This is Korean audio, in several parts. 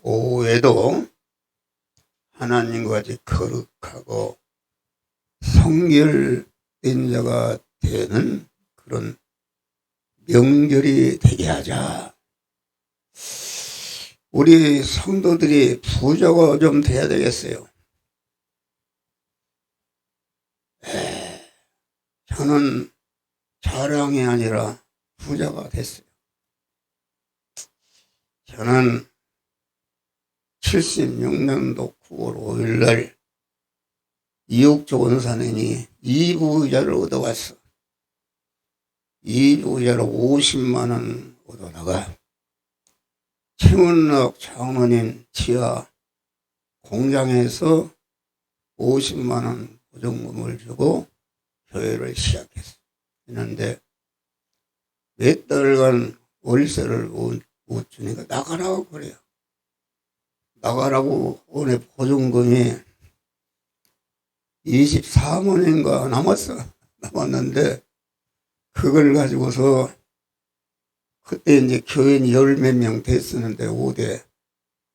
오후에도 하나님과 같이 거룩하고 성결된 자가 되는 그런 명절이 되게 하자. 우리 성도들이 부자가 좀 돼야 되겠어요. 저는 자랑이 아니라 부자가 됐어요. 저는 76년도 9월 5일날 이옥조 원산인이 2부자를 얻어왔어. 2부자로 50만원 얻어다가 최문락 장로님 지하 공장에서 50만원 보증금을 주고 교회를 시작했어. 했는데 몇 달간 월세를 못 주니까 나가라고 그래요. 나가라고 올해 보증금이 24만원인가 남았는데 그걸 가지고서 그때 이제 교인 열 몇 명 됐었는데 5대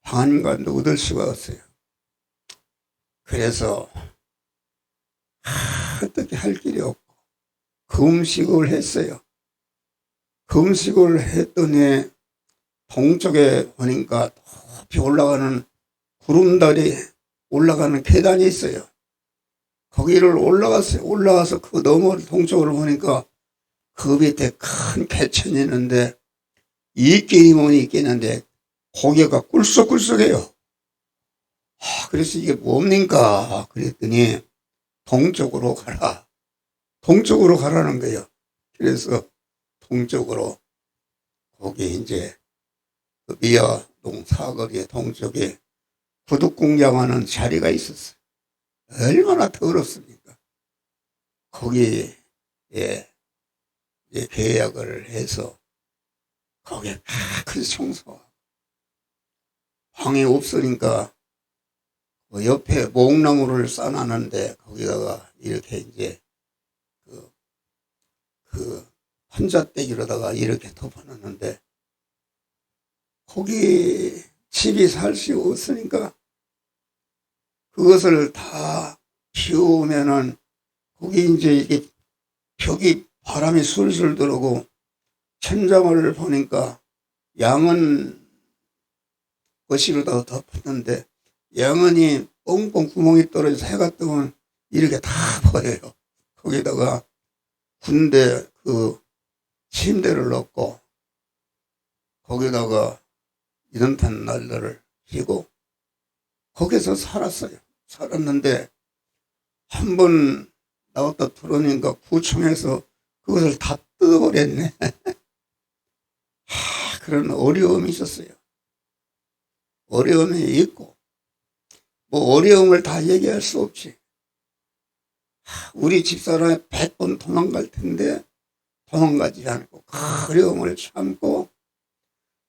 반간도 얻을 수가 없어요. 그래서 어떻게 할 길이 없고 금식을 했어요. 금식을 했더니 동쪽에 보니까 높이 올라가는 구름다리 올라가는 계단이 있어요. 거기를 올라갔어요. 올라가서 그 너머 동쪽으로 보니까 그 밑에 큰 개천이 있는데 이끼리몬이 있겠는데 고개가 꿀썩꿀썩해요. 그래서 이게 뭡니까? 그랬더니 동쪽으로 가라. 동쪽으로 가라는 거예요. 그래서 동쪽으로 거기 이제 그 미아동 사거리의 동쪽에 구둑공장하는 자리가 있었어요. 얼마나 더럽습니까? 거기에 계약을 해서 거기에 큰 청소하고 방이 없으니까 그 옆에 목나무를 쌓아놨는데 거기다가 이렇게 이제 그 환자떼기로다가 이렇게 덮어놨는데 거기 집이 살 수 없으니까 그것을 다 비우면은 거기 이제 이게 벽이 바람이 술술 들어오고 천장을 보니까 양은 거실로다가 덮었는데 양은이 뻥뻥 구멍이 떨어져서 해가 뜨면 이렇게 다 보여요. 거기다가 군대 그 침대를 넣고 거기다가 이런탄 난로를 피고 거기서 살았어요. 살았는데 한 번 나왔다 들어오니까 구청에서 그것을 다 뜯어버렸네. 그런 어려움이 있었어요. 어려움이 있고 뭐 어려움을 다 얘기할 수 없지. 우리 집사람이 100번 도망갈 텐데 도망가지 않고 어려움을 참고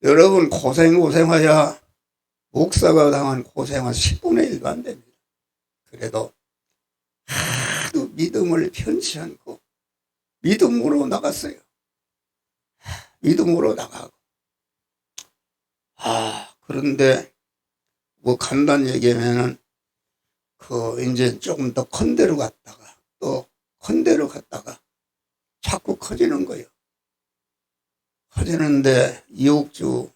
여러분 고생하야 목사가 당한 고생은 10분의 1도 안 됩니다. 그래도 하도 믿음을 편치 않고 믿음으로 나갔어요. 믿음으로 나가고 그런데 뭐 간단히 얘기하면은 이제 조금 더 컨대로 갔다가 또 컨대로 갔다가 자꾸 커지는 거예요. 커지는데 이옥주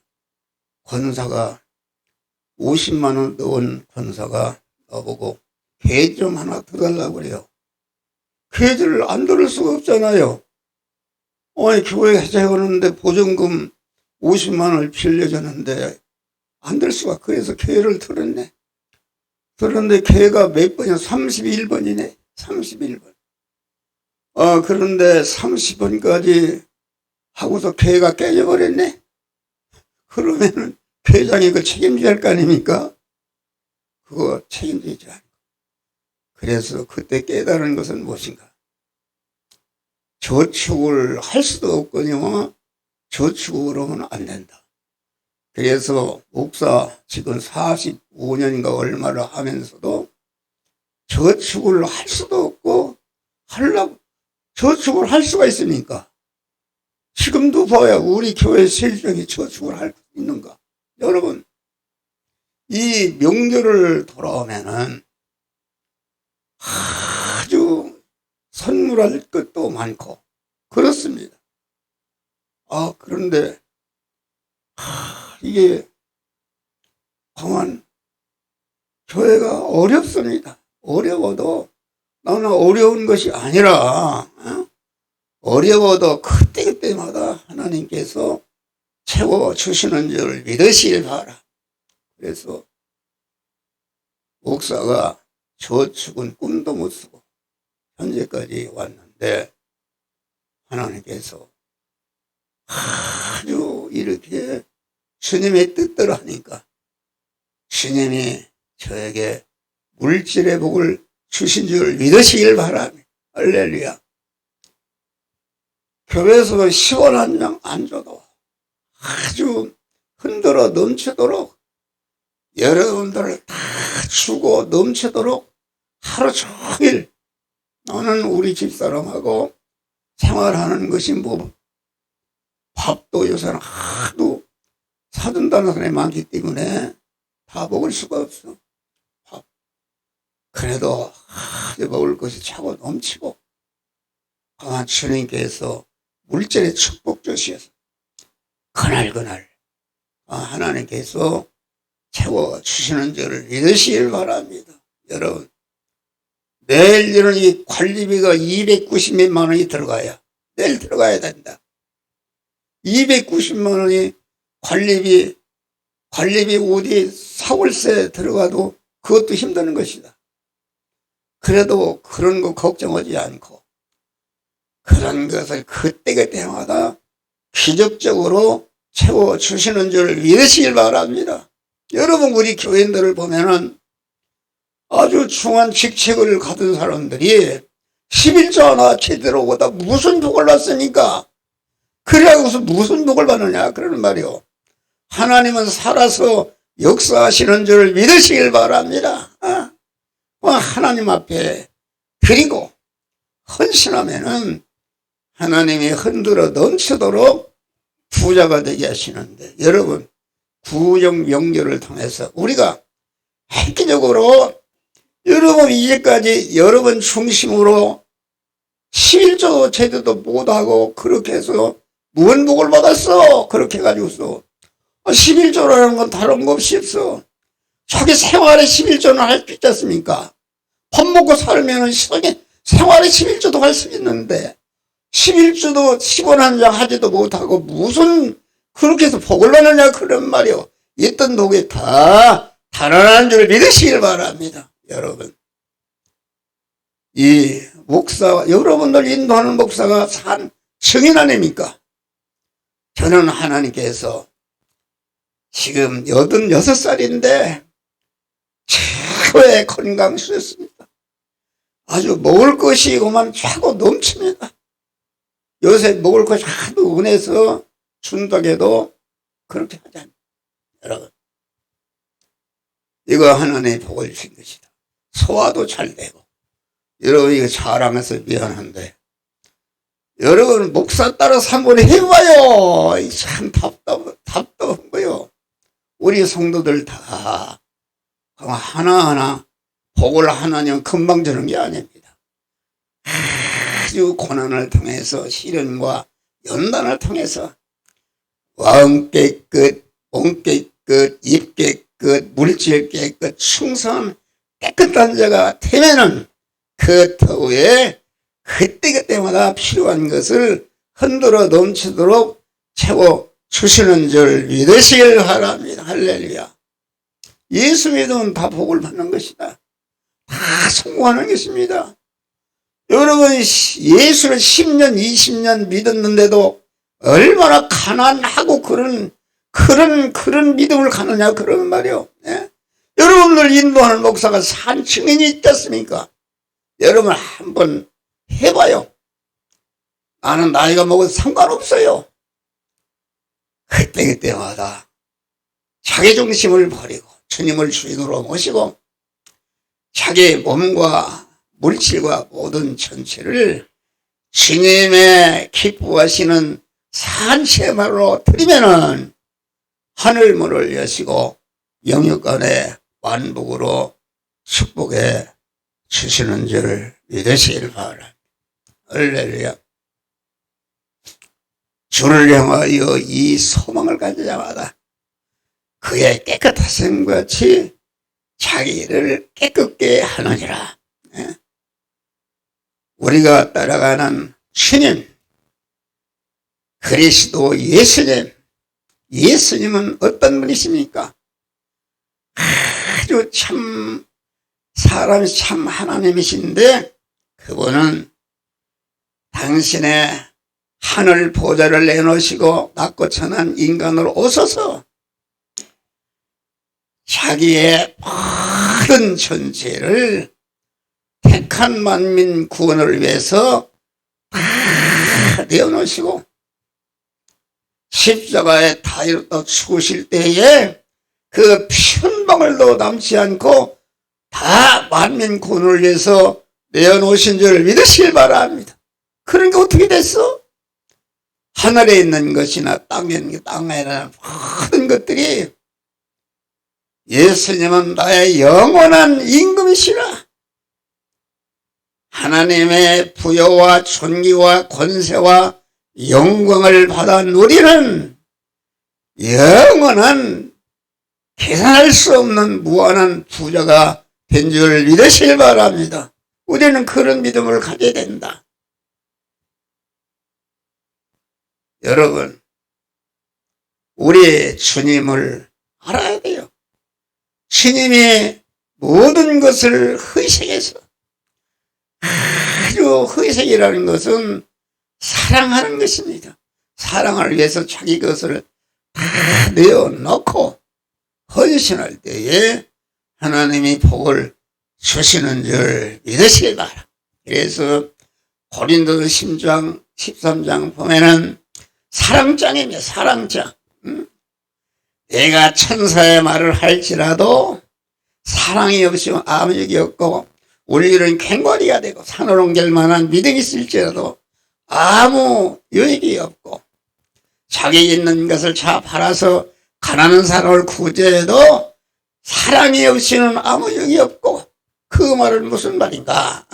권사가 50만원 넣은 권사가 나보고 계좌 좀 하나 더 달라고 그래요. 계좌를 안 들을 수가 없잖아요. 교회 해제하는데 보증금 50만원을 빌려줬는데 안 될 수가. 그래서 계좌를 들었네. 그런데 걔가 몇 번이야? 31번이네. 31번. 그런데 30번까지 하고서 걔가 깨져버렸네. 그러면은 회장이 그 책임져야 할 거 아닙니까? 그거 책임지지 않고. 그래서 그때 깨달은 것은 무엇인가? 저축을 할 수도 없거든요. 저축을 하면 안 된다. 그래서 목사 지금 45년인가 얼마를 하면서도 저축을 할 수도 없고 저축을 할 수가 있습니까? 지금도 봐야 우리 교회 실정이 저축을 할 수 있는가? 여러분 이 명절을 돌아오면은 아주 선물할 것도 많고 그렇습니다. 그런데 이게 다만 교회가 어렵습니다. 어려워도 나는 어려운 것이 아니라 어려워도 그때그때마다 하나님께서 채워주시는 줄 믿으시길 바라. 그래서 목사가 저축은 꿈도 못 쓰고 현재까지 왔는데 하나님께서 아주 이렇게 주님의 뜻대로 하니까 주님이 저에게 물질의 복을 주신 줄 믿으시길 바랍니다. 할렐루야. 교회에서 10원 한 장 안 줘도 아주 흔들어 넘치도록 여러분들을 다 주고 넘치도록 하루 종일 나는 우리 집사람하고 생활하는 것이 밥도 요새는 하도 사준다는 사람이 많기 때문에 다 먹을 수가 없어. 밥. 그래도 먹을 것이 차고 넘치고 강한 주님께서 물질의 축복 주시어서 그날 하나님께서 채워주시는 줄을 믿으시길 바랍니다. 여러분, 내일은 이 관리비가 290만 원이 들어가야, 내일 들어가야 된다. 290만 원이 관리비 어디 사월세 들어가도 그것도 힘드는 것이다. 그래도 그런 거 걱정하지 않고 그런 것을 그때그때마다 기적적으로 채워주시는 줄 믿으시길 바랍니다. 여러분, 우리 교인들을 보면은 아주 중한 직책을 가진 사람들이 11조 하나 제대로 오다 무슨 복을 받습니까? 그래야고서 무슨 복을 받느냐 그러는 말이요. 하나님은 살아서 역사하시는 줄 믿으시길 바랍니다. 하나님 앞에 드리고 헌신하면은 하나님이 흔들어 넘치도록 부자가 되게 하시는데, 여러분, 구정 명절을 통해서 우리가 획기적으로 여러분 이제까지 여러분 중심으로 11조 제대도 못하고 그렇게 해서 무슨 복을 받았어? 그렇게 해가지고서 11조라는 건 다른 거 없이 없어. 자기 생활에 11조는 할 수 있지 않습니까? 밥 먹고 살면은 생활에 11조도 할 수 있는데 11조도 10원 한 장 하지도 못하고 무슨 그렇게 해서 복을 받느냐 그런 말이요. 있던 복이 다 달아나는 줄 믿으시길 바랍니다. 여러분, 이 목사가 여러분들 인도하는 목사가 산 증인 아닙니까? 저는 하나님께서 지금 86살인데 최고의 건강 주셨습니다. 아주 먹을 것이 그만 차고 넘칩니다. 요새 먹을 것이 하도 은해서 준다고 그렇게 하지 않습니다. 여러분, 이거 하나님의 복을 주신 것이다. 소화도 잘 되고. 여러분, 이거 자랑해서 미안한데 여러분 목사 따라서 한번 해봐요. 참 답답한 거요. 우리 성도들 다 하나하나 복을 하나님 금방 주는 게 아닙니다. 아주 고난을 통해서 시련과 연단을 통해서 마음 깨끗, 몸 깨끗, 입 깨끗, 물질 깨끗, 충성 깨끗한 자가 되면은 그 터에 그때그때마다 필요한 것을 흔들어 넘치도록 채워주시는 줄 믿으시길 바랍니다. 할렐루야. 예수 믿으면 다 복을 받는 것이다. 다 성공하는 것입니다. 여러분, 예수를 10년, 20년 믿었는데도 얼마나 가난하고 그런 믿음을 가느냐 그런 말이요. 예? 여러분들 인도하는 목사가 산 증인이 있지 않습니까? 여러분 한번 해봐요. 나는 나이가 먹어도 상관없어요. 그때마다 자기중심을 버리고 주님을 주인으로 모시고 자기 몸과 물질과 모든 전체를 주님의 기뻐하시는 산체마로 드리면은 하늘문을 여시고 영육간의 만복으로 축복해 주시는 줄 믿으시길 바랍니다. 할렐루야. 주를 향하여 이 소망을 가지자마자 그의 깨끗하신 같이 자기를 깨끗게 하느니라. 우리가 따라가는 주님, 그리스도 예수님, 예수님은 어떤 분이십니까? 아주 참 사람이 참 하나님이신데 그분은 당신의 하늘 보좌를 내놓으시고 낮고 천한 인간으로 오셔서 자기의 모든 전체를 택한 만민 구원을 위해서 다 내어놓으시고 십자가에 다이로 죽으실 때에 그 피 한 방울도 남지 않고 다 만민 구원을 위해서 내어놓으신 줄 믿으시길 바랍니다. 그런 게 어떻게 됐어? 하늘에 있는 것이나 땅에 있는 땅에나 모든 것들이 예수님은 나의 영원한 임금이시라. 하나님의 부여와 존귀와 권세와 영광을 받은 우리는 영원한 계산할 수 없는 무한한 부자가 된 줄 믿으시길 바랍니다. 우리는 그런 믿음을 가져야 된다. 여러분, 우리 주님을 알아야 돼요. 주님이 모든 것을 희생해서, 아주 희생이라는 것은 사랑하는 것입니다. 사랑을 위해서 자기 것을 다 내어놓고 헌신할 때에 하나님이 복을 주시는 줄 믿으시기 바랍니다. 그래서 고린도서 10장 13장 보면은 사랑장입니다. 사랑장. 내가 천사의 말을 할지라도 사랑이 없이면 아무 얘기 없고 우리는 캥거리가 되고 산을 옮길 만한 믿음이 있을지라도 아무 유익이 없고 자기 있는 것을 다 팔아서 가난한 사람을 구제해도 사랑이 없이는 아무 유익이 없고 그 말은 무슨 말인가?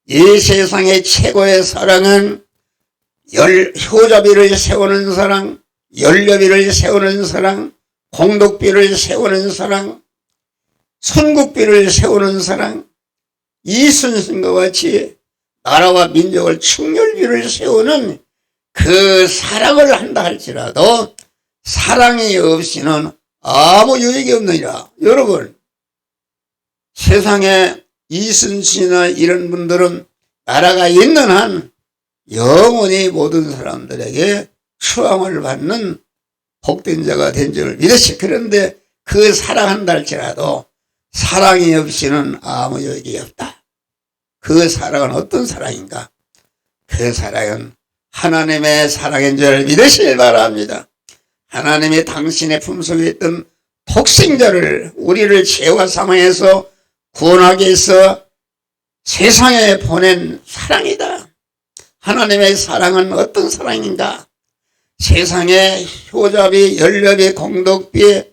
이 세상의 최고의 사랑은 효자비를 세우는 사랑, 연료비를 세우는 사랑, 공덕비를 세우는 사랑, 선국비를 세우는 사랑, 이순신과 같이 나라와 민족을 충렬비를 세우는 그 사랑을 한다 할지라도 사랑이 없이는 아무 유익이 없느니라. 여러분, 세상에 이순신이나 이런 분들은 나라가 있는 한 영원히 모든 사람들에게 추앙을 받는 복된 자가 된 줄 믿으시. 그런데 그 사랑한다 할지라도 사랑이 없이는 아무 유익이 없다. 그 사랑은 어떤 사랑인가? 그 사랑은 하나님의 사랑인 줄 믿으시길 바랍니다. 하나님이 당신의 품속에 있던 독생자를 우리를 죄와 사망에서 구원하기 위해서 세상에 보낸 사랑이다. 하나님의 사랑은 어떤 사랑인가? 세상에 효자비, 연료비, 공덕비,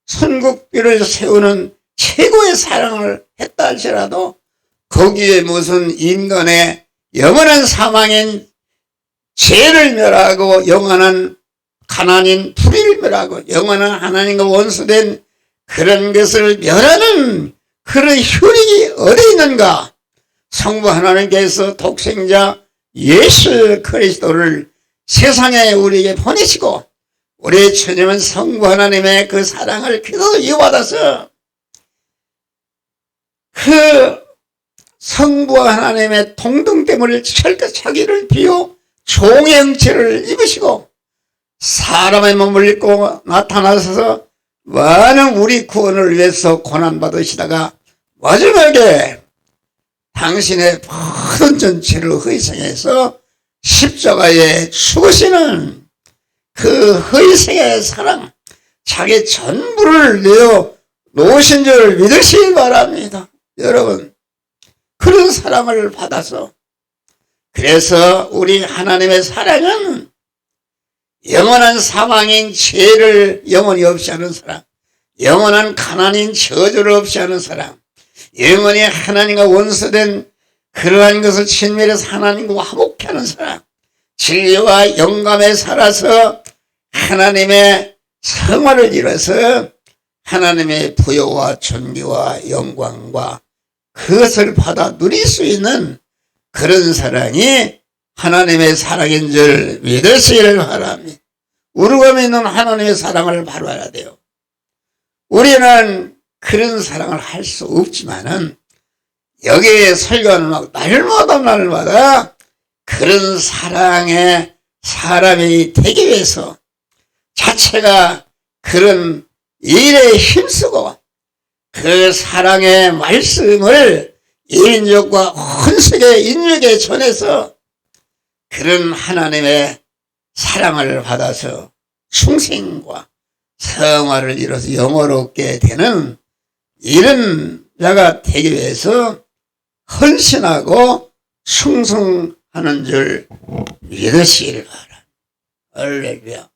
선국비를 세우는 최고의 사랑을 했다 할지라도 거기에 무슨 인간의 영원한 사망인 죄를 멸하고 영원한 가난인 불의를 멸하고 영원한 하나님과 원수된 그런 것을 멸하는 그런 효력이 어디 있는가? 성부 하나님께서 독생자 예수 그리스도를 세상에 우리에게 보내시고 우리 주님은 성부 하나님의 그 사랑을 그대로 이어받아서 그 성부 하나님의 동등됨을 철저히 자기를 비워 종의 형체를 입으시고 사람의 몸을 입고 나타나셔서 많은 우리 구원을 위해서 고난받으시다가 마지막에 당신의 모든 전체를 희생해서 십자가에 죽으시는 그 희생의 사랑, 자기 전부를 내어 놓으신 줄 믿으시기 바랍니다. 여러분, 그런 사랑을 받아서 그래서 우리 하나님의 사랑은 영원한 사망인 죄를 영원히 없이 하는 사람, 영원한 가난인 저주를 없이 하는 사람, 영원히 하나님과 원수된 그러한 것을 친밀해서 하나님과 화목케 하는 사람, 진리와 영감에 살아서 하나님의 성화를 이뤄서 하나님의 부여와 존귀와 영광과 그것을 받아 누릴 수 있는 그런 사랑이 하나님의 사랑인 줄 믿으시기를 바랍니다. 우리가 믿는 하나님의 사랑을 바로 알아야 돼요. 우리는 그런 사랑을 할 수 없지만은 여기에 설교하는 날마다 그런 사랑의 사람이 되기 위해서 자체가 그런 일에 힘쓰고 그 사랑의 말씀을 인족과 온 세계 인류에게 전해서 그런 하나님의 사랑을 받아서 충성과 성화를 이뤄서 영화롭게 되는 이런 자가 되기 위해서 헌신하고 충성하는 줄 믿으시길 바랍니다. 할렐루야.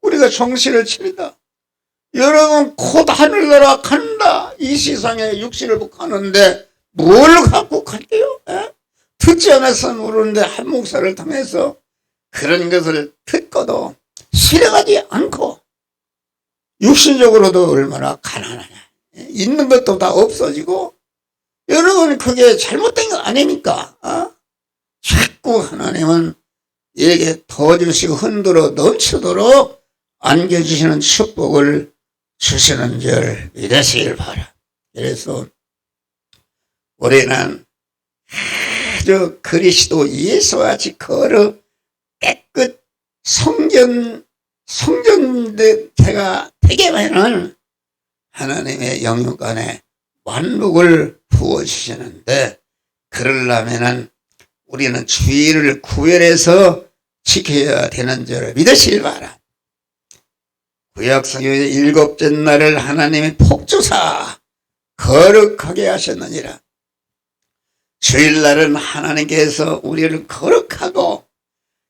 우리가 정신을 차리다. 여러분 곧 하늘나라 간다. 이 세상에 육신을 가는데 뭘 갖고 갈게요? 듣지 않아서 모르는데 한 목사를 통해서 그런 것을 듣고도 실행하지 않고 육신적으로도 얼마나 가난하냐. 있는 것도 다 없어지고 여러분 그게 잘못된 거 아닙니까? 자꾸 하나님은 이에게 더 주시고 흔들어 넘치도록 안겨주시는 축복을 주시는 줄 믿으시길 바라. 그래서 우리는 아주 그리스도 예수와 같이 걸어 깨끗 성전대가 되게만은 하나님의 영육간에 만복을 부어주시는데 그러려면은 우리는 주의를 구별해서 지켜야 되는 줄 믿으시길 바라. 구약성경의 7째 날을 하나님이 폭주사 거룩하게 하셨느니라. 주일날은 하나님께서 우리를 거룩하고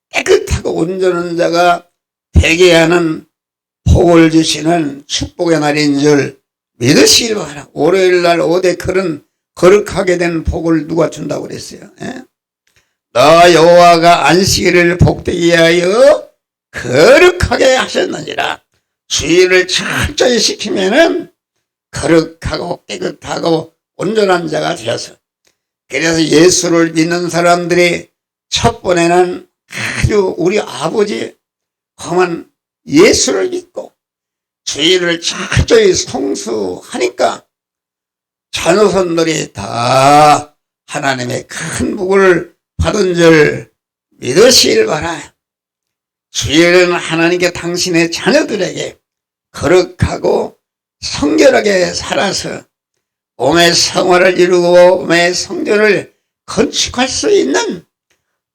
깨끗하고 온전한 자가 되게 하는 복을 주시는 축복의 날인 줄 믿으시길 바라. 월요일날 오대 그런 거룩하게 된 복을 누가 준다고 그랬어요? 너 여호와가 안식일을 복되게 하여 거룩하게 하셨느니라. 주일을 철저히 지키면은 거룩하고 깨끗하고 온전한 자가 되어서 그래서 예수를 믿는 사람들이 첫 번에는 아주 우리 아버지 험한 예수를 믿고 주일을 철저히 성수하니까 자녀손들이 다 하나님의 큰 복을 받은 줄 믿으시길 바라요. 주일은 하나님께 당신의 자녀들에게 거룩하고 성결하게 살아서 몸의 성화를 이루고 몸의 성전을 건축할 수 있는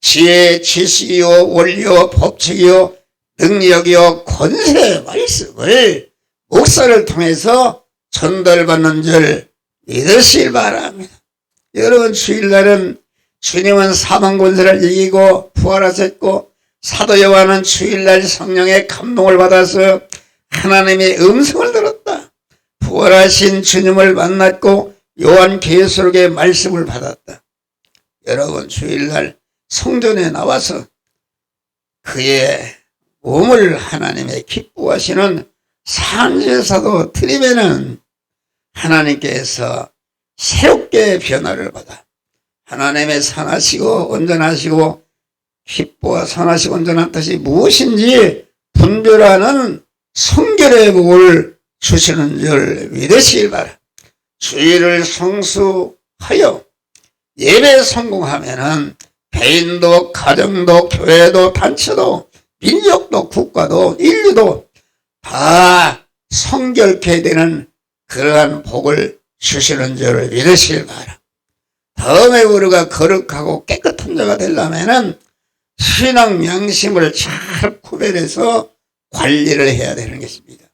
지혜, 지식이요, 원리요, 법칙이요, 능력이요, 권세의 말씀을 목사를 통해서 전달받는 줄 믿으시길 바랍니다. 여러분 주일날은 주님은 사망 권세를 이기고 부활하셨고 사도 요한은 주일날 성령의 감동을 받아서 하나님의 음성을 들었다. 부활하신 주님을 만났고 요한계시록의 말씀을 받았다. 여러분 주일날 성전에 나와서 그의 몸을 하나님의 기뻐하시는 산제사도 드리면은 하나님께서 새롭게 변화를 받아 하나님의 선하시고 온전하시고 기뻐와 선하시고 온전한 뜻이 무엇인지 분별하는 성결의 복을 주시는 줄 믿으시길 바라. 주일을 성수하여 예배 성공하면은 개인도 가정도 교회도 단체도 민족도 국가도 인류도 다 성결케 되는 그러한 복을 주시는 줄 믿으시길 바라. 다음에 우리가 거룩하고 깨끗한 자가 되려면은 신앙 양심을 잘 구별해서 관리를 해야 되는 것입니다.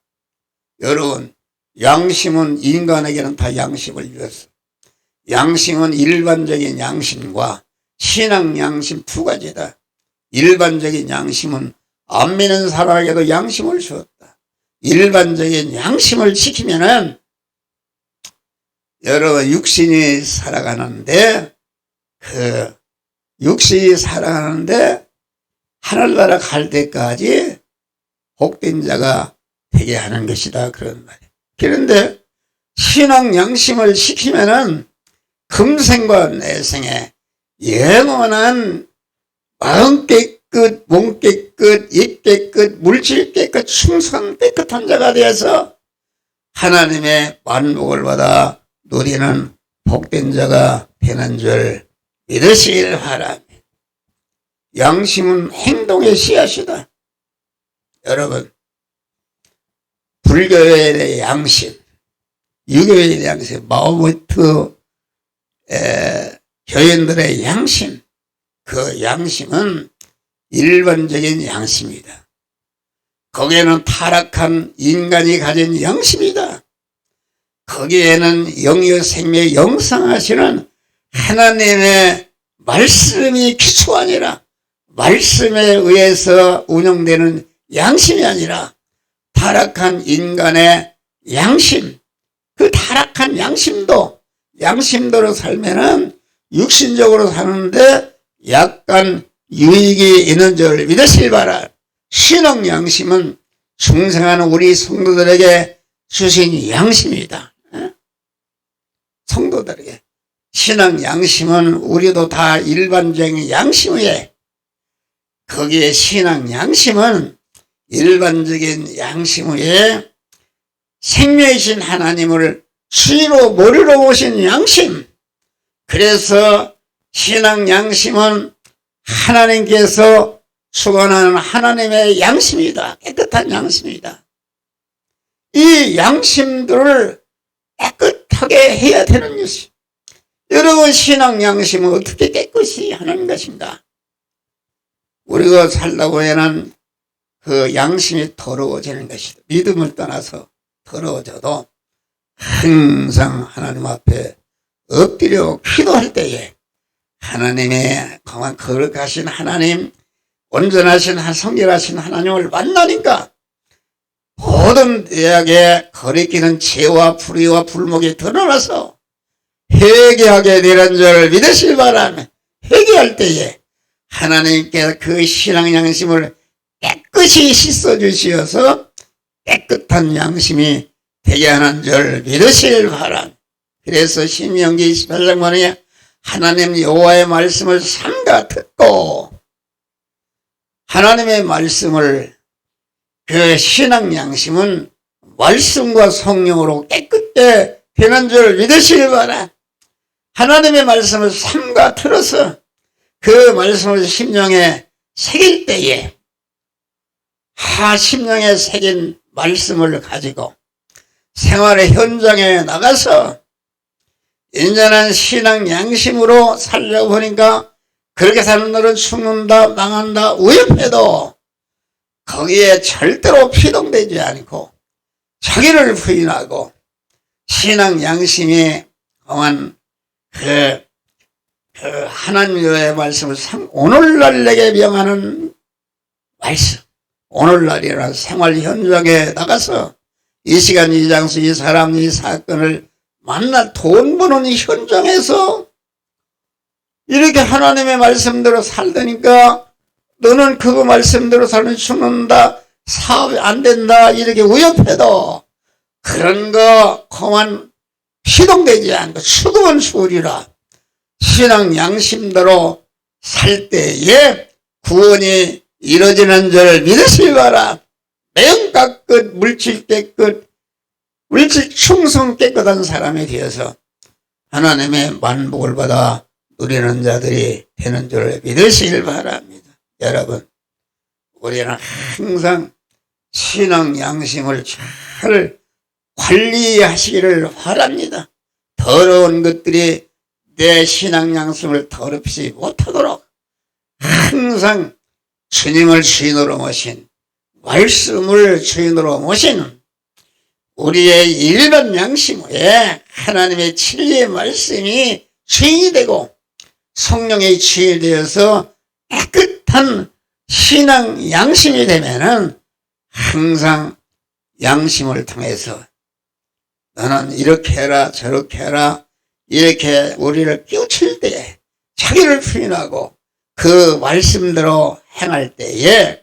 여러분 양심은 인간에게는 다 양심을 주었어. 양심은 일반적인 양심과 신앙 양심 두 가지다. 일반적인 양심은 안 믿는 사람에게도 양심을 주었다. 일반적인 양심을 지키면은 여러분 육신이 살아가는데 육신이 살아가는데 하늘나라 갈 때까지 복된 자가 되게 하는 것이다 그런 말이에요. 그런데 신앙 양심을 지키면은 금생과 내생에 영원한 마음 깨끗, 몸 깨끗, 입 깨끗, 물질 깨끗, 충성 깨끗한 자가 되어서 하나님의 만복을 받아 누리는 복된 자가 되는 줄 믿으시길 바랍니다. 양심은 행동의 씨앗이다. 여러분, 불교의 양심, 유교의 양심, 마오메트 교인들의 양심, 그 양심은 일반적인 양심이다. 거기에는 타락한 인간이 가진 양심이다. 거기에는 영유 생명 영성하시는 하나님의 말씀이 기초가 아니라 말씀에 의해서 운영되는 양심이 아니라 타락한 인간의 양심, 그 타락한 양심대로 살면은 육신적으로 사는데 약간 유익이 있는 줄 믿으시기 바라. 신앙 양심은 중생하는 우리 성도들에게 주신 양심이다. 성도들에게. 신앙 양심은 우리도 다 일반적인 양심이에요. 거기에 신앙 양심은 일반적인 양심 위에 생명이신 하나님을 주로 머리로 모신 양심. 그래서 신앙 양심은 하나님께서 주관하는 하나님의 양심이다. 깨끗한 양심이다. 이 양심들을 깨끗하게 해야 되는 것이. 여러분, 신앙 양심은 어떻게 깨끗이 하는 것인가? 우리가 살다 보면은 그 양심이 더러워지는 것이다. 믿음을 떠나서 더러워져도 항상 하나님 앞에 엎드려 기도할 때에 하나님의 강한 거룩하신 하나님, 온전하신 성결하신 하나님을 만나니까 모든 죄악에 거리끼는 죄와 불의와 불목이 드러나서 회개하게 되는 줄 믿으시기 바랍니다. 회개할 때에 하나님께서 그 신앙 양심을 깨끗이 씻어주시어서 깨끗한 양심이 되게 하는 줄 믿으시길 바랍니다. 그래서 신명기 28장 말에 하나님 여호와의 말씀을 삼가 듣고 하나님의 말씀을 그 신앙 양심은 말씀과 성령으로 깨끗게 되는 줄 믿으시길 바랍니다. 하나님의 말씀을 삼가 들어서 그 말씀을 심령에 새길 때에 심령에 새긴 말씀을 가지고 생활의 현장에 나가서 인전한 신앙 양심으로 살려고 보니까 그렇게 사는 너는 죽는다, 망한다, 위협해도 거기에 절대로 피동되지 않고 자기를 부인하고 신앙 양심이 강한 그 하나님의 말씀을 오늘날 내게 명하는 말씀, 오늘날이라는 생활 현장에 나가서 이 시간 이 장소 이 사람 이 사건을 만나 돈 버는 이 현장에서 이렇게 하나님의 말씀대로 살다니까 너는 그거 말씀대로 살면 죽는다, 사업이 안 된다 이렇게 위협해도 그런 거 그만 피동되지 않고 죽으면 죽으리라. 신앙 양심대로 살 때에 구원이 이루어지는 줄 믿으시기 바라. 매형 깨끗, 물질 깨끗, 물질 충성 깨끗한 사람이 되어서 하나님의 만복을 받아 누리는 자들이 되는 줄 믿으시길 바랍니다. 여러분, 우리는 항상 신앙 양심을 잘 관리하시기를 바랍니다. 더러운 것들이 내 신앙 양심을 더럽히지 못하도록 항상 주님을 주인으로 모신, 말씀을 주인으로 모신 우리의 일반 양심 위에 하나님의 진리의 말씀이 주인이 되고 성령의 주인이 되어서 깨끗한 신앙 양심이 되면은 항상 양심을 통해서 너는 이렇게 해라 저렇게 해라 이렇게 우리를 깨우칠 때에 자기를 부인하고 그 말씀대로 행할 때에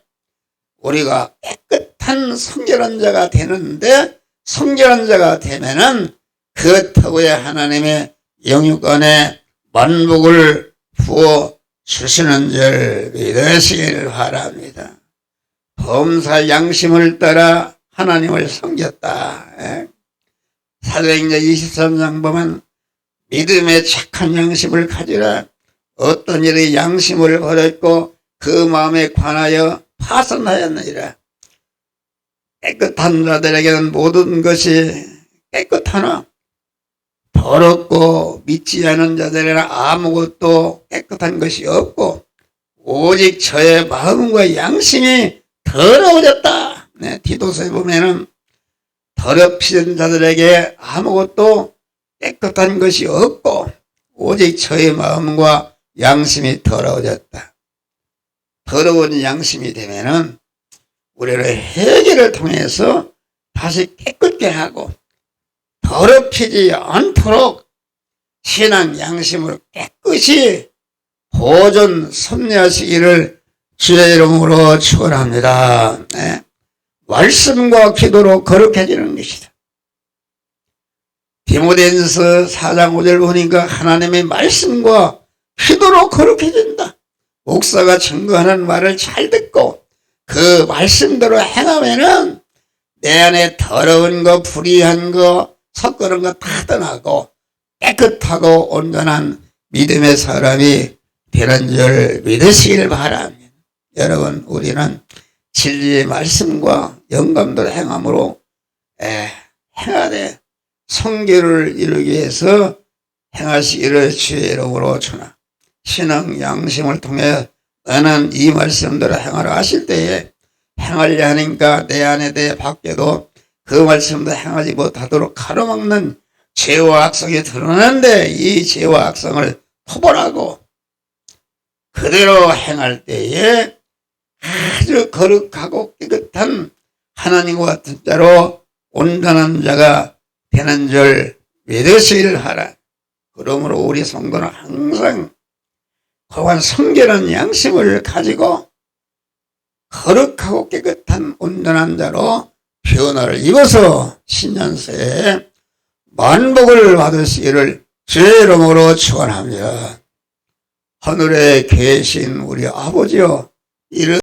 우리가 깨끗한 성결한 자가 되는데, 성결한 자가 되면은 그 터부에 하나님의 영육간에 만복을 부어 주시는 줄 믿으시길 바랍니다. 범사 양심을 따라 하나님을 섬겼다. 사도행전 23장 보면 믿음의 착한 양심을 가지라. 어떤 일의 양심을 버렸고 그 마음에 관하여 파선하였느니라. 깨끗한 자들에게는 모든 것이 깨끗하나 더럽고 믿지 않은 자들에게는 아무것도 깨끗한 것이 없고 오직 저의 마음과 양심이 더러워졌다. 디도서에 보면은 더럽히는 자들에게 아무것도 깨끗한 것이 없고 오직 저의 마음과 양심이 더러워졌다. 더러운 양심이 되면은 우리를 회개를 통해서 다시 깨끗게 하고 더럽히지 않도록 신앙 양심을 깨끗이 보존 섭리하시기를 주의 이름으로 축원합니다. 말씀과 기도로 거룩해지는 것이다. 디모데전서 4장 5절 보니까 하나님의 말씀과 기도로 거룩해진다. 목사가 증거하는 말을 잘 듣고 그 말씀대로 행하면은 내 안에 더러운 거, 불의한 거, 섞어놓은 거 다 떠나고 깨끗하고 온전한 믿음의 사람이 되는 줄 믿으시길 바랍니다. 여러분, 우리는 진리의 말씀과 영감대로 행함으로 행하되 성결을 이루기 위해서 행하시기를 주의 이름으로 주나. 신앙 양심을 통해 너는 이 말씀대로 행하라 하실 때에 행하려 하니까 내 안에 내 밖에도 그 말씀도 행하지 못하도록 가로막는 죄와 악성이 드러나는데 이 죄와 악성을 토벌하고 그대로 행할 때에 아주 거룩하고 깨끗한 하나님과 같은 자로 온전한 자가 되는 줄 믿으시기를 하라. 그러므로 우리 성도는 항상 고한 성결한 양심을 가지고 거룩하고 깨끗한 온전한 자로 변화를 입어서 신년새에 만복을 받으시기를 주의 이름으로 축원합니다. 하늘에 계신 우리 아버지여, 이를